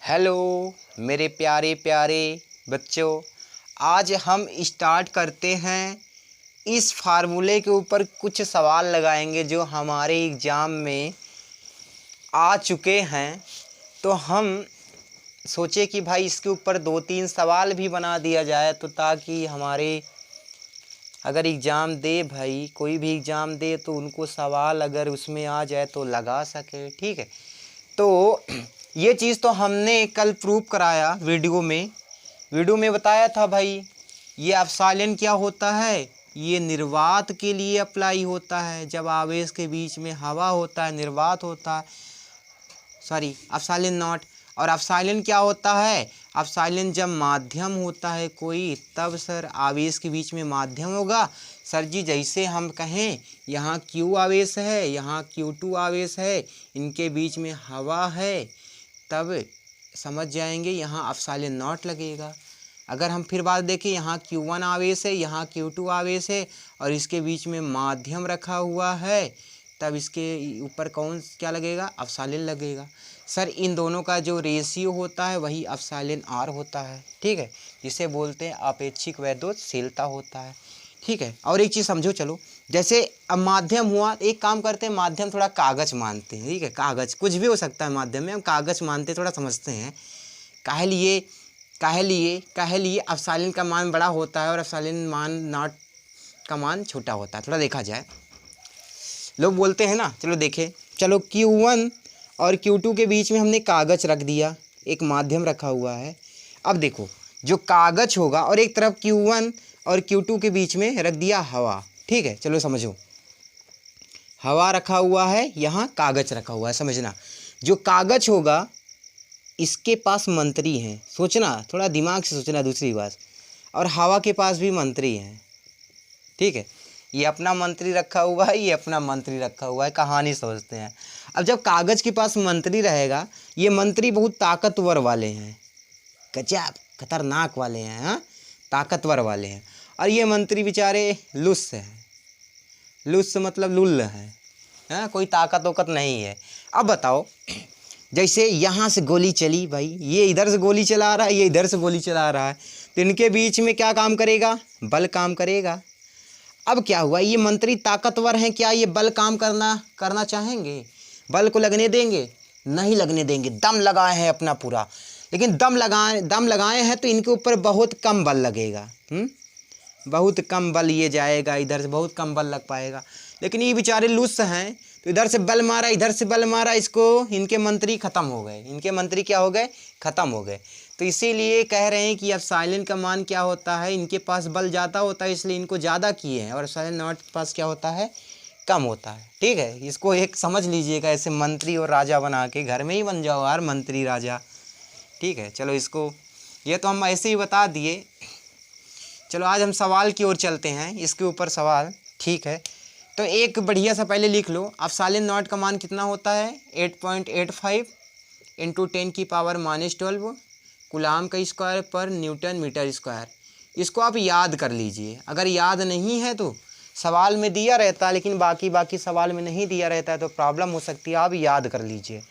Hello मेरे प्यारे प्यारे बच्चों, आज हम स्टार्ट करते हैं। इस फार्मूले के ऊपर कुछ सवाल लगाएंगे जो हमारे एग्ज़ाम में आ चुके हैं। तो हम सोचे कि भाई इसके ऊपर 2-3 सवाल भी बना दिया जाए, तो ताकि हमारे अगर एग्ज़ाम दे, भाई कोई भी एग्ज़ाम दे, तो उनको सवाल अगर उसमें आ जाए तो लगा सके। ठीक है, तो ये चीज़ तो हमने कल प्रूव कराया वीडियो में बताया था भाई। ये एप्सिलॉन क्या होता है, ये निर्वात के लिए अप्लाई होता है। जब आवेश के बीच में हवा होता है निर्वात होता है, सॉरी एप्सिलॉन नॉट। और एप्सिलॉन क्या होता है, एप्सिलॉन जब माध्यम होता है कोई, तब सर आवेश के बीच में माध्यम होगा। सर जी जैसे हम कहें यहाँ Q आवेश है, यहाँ Q2 आवेश है, इनके बीच में हवा है, तब समझ जाएंगे यहाँ एप्सिलॉन नॉट लगेगा। अगर हम फिर बात देखें, यहाँ Q1 आवेश है, यहाँ Q2 आवेश है, और इसके बीच में माध्यम रखा हुआ है, तब इसके ऊपर कौन क्या लगेगा, एप्सिलॉन लगेगा। सर इन दोनों का जो रेशियो होता है वही एप्सिलॉन R होता है। ठीक है, जिसे बोलते हैं अपेक्षिक वैद्युतशीलता होता है। ठीक है, और एक चीज़ समझो, चलो जैसे अब माध्यम हुआ, एक काम करते हैं, माध्यम थोड़ा कागज मानते हैं। ठीक है, कागज कुछ भी हो सकता है माध्यम में, हम कागज मानते थोड़ा समझते हैं। काहे लिए एप्सिलॉन का मान बड़ा होता है और एप्सिलॉन मान नॉट का मान छोटा होता है, थोड़ा देखा जाए। लोग बोलते हैं ना, चलो देखें, चलो Q1 और Q2 के बीच में हमने कागज रख दिया, एक माध्यम रखा हुआ है। अब देखो, जो कागज होगा और एक तरफ Q1 और Q2 के बीच में रख दिया हवा। ठीक है, चलो समझो, हवा रखा हुआ है, यहाँ कागज रखा हुआ है। समझना, जो कागज होगा इसके पास मंत्री हैं, सोचना थोड़ा दिमाग से सोचना दूसरी बात, और हवा के पास भी मंत्री हैं। ठीक है, ये अपना मंत्री रखा हुआ है, ये अपना मंत्री रखा हुआ है, कहानी सोचते हैं। अब जब कागज़ के पास मंत्री रहेगा, ये मंत्री बहुत ताकतवर वाले हैं, गजब खतरनाक वाले हैं, हाँ ताकतवर वाले हैं। और ये मंत्री बेचारे लुस्स हैं, लुस्स मतलब लुल्ल हैं, हाँ कोई ताकत वकत नहीं है। अब बताओ, जैसे यहाँ से गोली चली भाई, ये इधर से गोली चला रहा है, ये इधर से गोली चला रहा है, तो इनके बीच में क्या काम करेगा, बल काम करेगा। अब क्या हुआ, ये मंत्री ताकतवर हैं, क्या ये बल काम करना चाहेंगे, बल को लगने देंगे, नहीं लगने देंगे। दम लगाए हैं अपना पूरा, लेकिन दम लगाए हैं तो इनके ऊपर बहुत कम बल लगेगा, बहुत कम बल ये जाएगा, इधर से बहुत कम बल लग पाएगा। लेकिन ये बेचारे लुस्स हैं, तो इधर से बल मारा, इधर से बल मारा, इसको इनके मंत्री ख़त्म हो गए, इनके मंत्री क्या हो गए, ख़त्म हो गए। तो इसीलिए कह रहे हैं कि एप्सिलॉन का मान क्या होता है, इनके पास बल ज़्यादा होता है इसलिए इनको ज़्यादा किए हैं, और एप्सिलॉन नॉट के पास क्या होता है, कम होता है। ठीक है, इसको एक समझ लीजिएगा, ऐसे मंत्री और राजा बना के घर में ही बन जाओ यार, मंत्री राजा। ठीक है, चलो इसको, ये तो हम ऐसे ही बता दिए। चलो आज हम सवाल की ओर चलते हैं, इसके ऊपर सवाल। ठीक है, तो एक बढ़िया सा पहले लिख लो, एप्सिलॉन नॉट का मान कितना होता है, 8.85 इंटू 10⁻⁻12 कूलाम का स्क्वायर पर न्यूटन मीटर स्क्वायर। इसको आप याद कर लीजिए, अगर याद नहीं है तो सवाल में दिया रहता है, लेकिन बाकी सवाल में नहीं दिया रहता है तो प्रॉब्लम हो सकती है, आप याद कर लीजिए।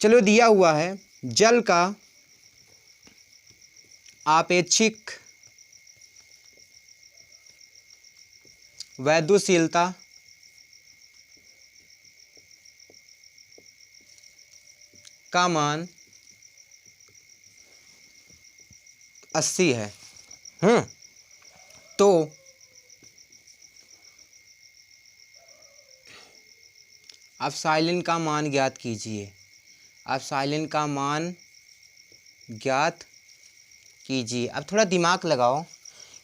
चलो दिया हुआ है, जल का आपेक्षिक वैद्युतशीलता का मान 80 है। तो एप्सिलॉन का मान ज्ञात कीजिए, एप्सिलॉन का मान ज्ञात कीजिए। अब थोड़ा दिमाग लगाओ,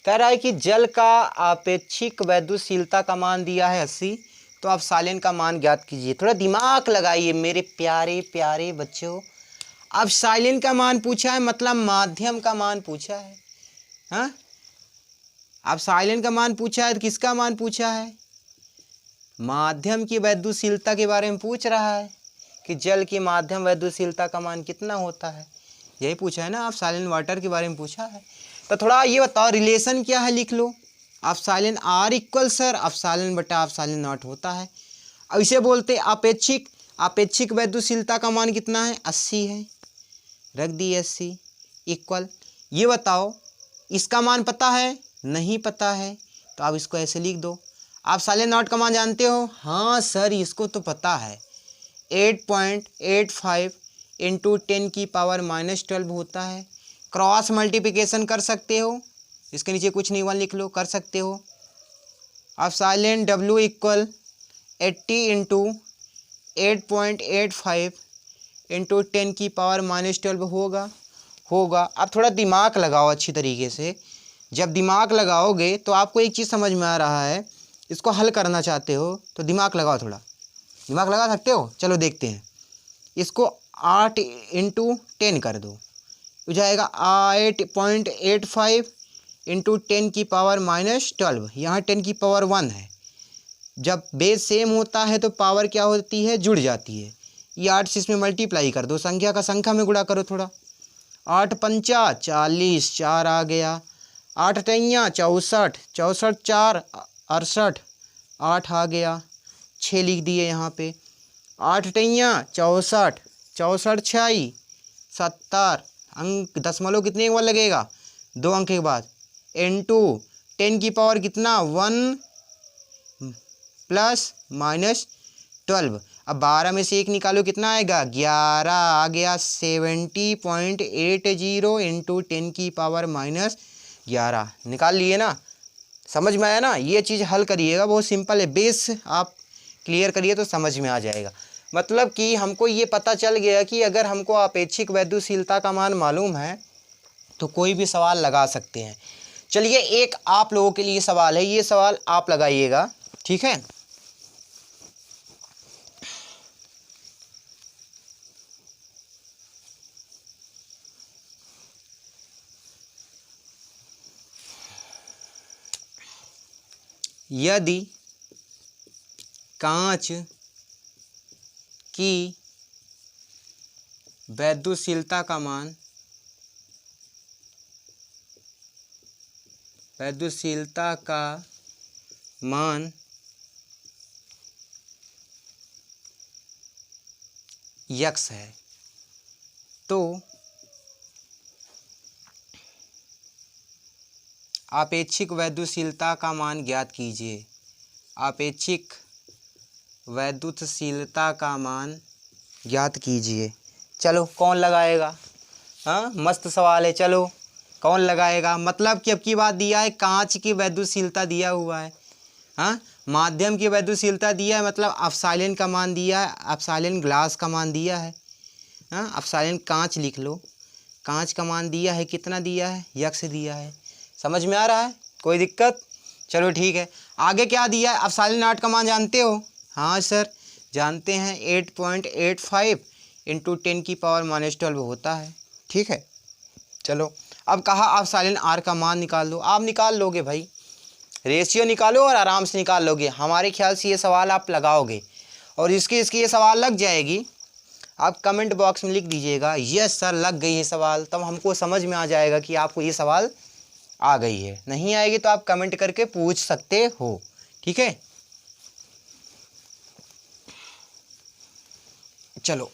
कह रहा है कि जल का आपेक्षिक वैद्युतशीलता का मान दिया है 80, तो एप्सिलॉन का मान ज्ञात कीजिए। थोड़ा दिमाग लगाइए मेरे प्यारे प्यारे बच्चों। एप्सिलॉन का मान पूछा है, मतलब माध्यम का मान पूछा है, हाँ एप्सिलॉन का मान पूछा है, तो किसका मान पूछा है, माध्यम की वैद्युतशीलता के बारे में पूछ रहा है कि जल की माध्यम वैद्युतशीलता का मान कितना होता है, यही पूछा है ना, एप्सिलॉन वाटर के बारे में पूछा है। तो थोड़ा ये बताओ रिलेशन क्या है, लिख लो, epsilon R equal sir epsilon बटा एप्सिलॉन नॉट होता है। अब इसे बोलते हैं आपेक्षिक वैद्युतशीलता का मान कितना है, 80 है। रख दी SC इक्वल, ये बताओ इसका मान पता है? नहीं पता है, तो आप इसको ऐसे लिख दो। आप साइलेंट नॉट का मान जानते हो? हाँ सर इसको तो पता है, 8.85 इंटू 10 की पावर -12 होता है। क्रॉस मल्टीप्लिकेशन कर सकते हो, इसके नीचे कुछ नहीं 1 लिख लो, कर सकते हो। अब silent W equal 80 into 8.85 into 10 की पावर -12 होगा। अब थोड़ा दिमाग लगाओ अच्छी तरीके से। जब दिमाग लगाओगे तो आपको एक चीज़ समझ में आ रहा है, इसको हल करना चाहते हो तो दिमाग लगाओ, थोड़ा दिमाग लगा सकते हो। चलो देखते हैं, इसको 8 इंटू 10 कर दो, हो जाएगा 8.85 इंटू 10 की पावर -12। यहाँ 10 की पावर 1 है, जब बेस सेम होता है तो पावर क्या होती है? जुड़ जाती है। ये 8 से इसमें मल्टीप्लाई कर दो, संख्या का संख्या में गुणा करो थोड़ा। 8 पंचा 40, 4 आ गया। 8 अठैया 64, 64 4 68, 8 आ गया, 6 लिख दिए यहाँ पे। 8 अठैया 64, 64 6 70, अंक दशमलव कितने के बाद लगेगा? 2 अंक के बाद, इंटू 10 की पावर कितना? 1 प्लस -12। अब 12 में से 1 निकालो, कितना आएगा? 11 आ गया। 70.80 इंटू 10 की पावर -11 निकाल लिए ना? समझ में आया ना? ये चीज़ हल करिएगा, बहुत सिंपल है, बेस आप क्लियर करिए तो समझ में आ जाएगा। मतलब कि हमको ये पता चल गया कि अगर हमको अपेक्षिक वैद्युशीलता का मान मालूम है तो कोई भी सवाल लगा सकते हैं। चलिए एक आप लोगों के लिए सवाल है, ये सवाल आप लगाइएगा, ठीक है? यदि कांच की वैद्युशीलता का मान यक्स है तो आपेक्षिक वैद्युशीलता का मान ज्ञात कीजिए। आपेक्षिक वैद्युशीलता का मान ज्ञात कीजिए। चलो कौन लगाएगा? हाँ मस्त सवाल है, चलो कौन लगाएगा? मतलब कि अब की बात दिया है कांच की वैद्युशीलता दिया हुआ है, हाँ माध्यम की वैद्युशीलता दिया है, मतलब एप्सिलॉन का मान दिया है, एप्सिलॉन ग्लास का मान दिया है, हाँ एप्सिलॉन कांच लिख लो, कांच का मान दिया है, कितना दिया है? यक्स दिया है। समझ में आ रहा है? कोई दिक्कत? चलो ठीक है, आगे क्या दिया है? एप्सिलॉन नॉट का मान जानते हो? हाँ सर जानते हैं, 8.85 इंटू 10 की पावर -12 होता है, ठीक है। चलो अब कहा एप्सिलॉन आर का मान निकाल लो। आप निकाल लोगे भाई, रेशियो निकालो और आराम से निकाल लोगे। हमारे ख्याल से ये सवाल आप लगाओगे और इसकी ये सवाल लग जाएगी। आप कमेंट बॉक्स में लिख दीजिएगा यस सर लग गई है सवाल, तब हमको समझ में आ जाएगा कि आपको ये सवाल आ गई है। नहीं आएगी तो आप कमेंट करके पूछ सकते हो, ठीक है। चलो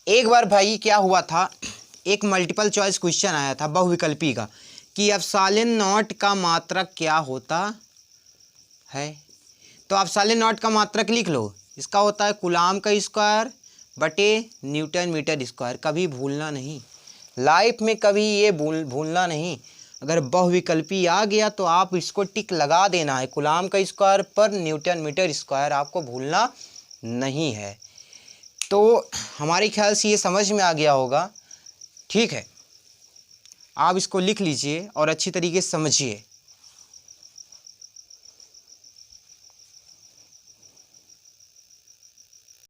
एक बार भाई क्या हुआ था, एक मल्टीपल चॉइस क्वेश्चन आया था बहुविकल्पी का कि एप्सिलॉन नॉट का मात्रक क्या होता है। तो एप्सिलॉन नॉट का मात्रक लिख लो, इसका होता है कूलाम का स्क्वायर बटे न्यूटन मीटर स्क्वायर। कभी भूलना नहीं, लाइफ में कभी ये भूलना नहीं। अगर बहुविकल्पी आ गया तो आप इसको टिक लगा देना है, कूलाम का स्क्वायर पर न्यूटन मीटर स्क्वायर, आपको भूलना नहीं है। तो हमारे ख्याल से ये समझ में आ गया होगा, ठीक है। आप इसको लिख लीजिए और अच्छी तरीके से समझिए।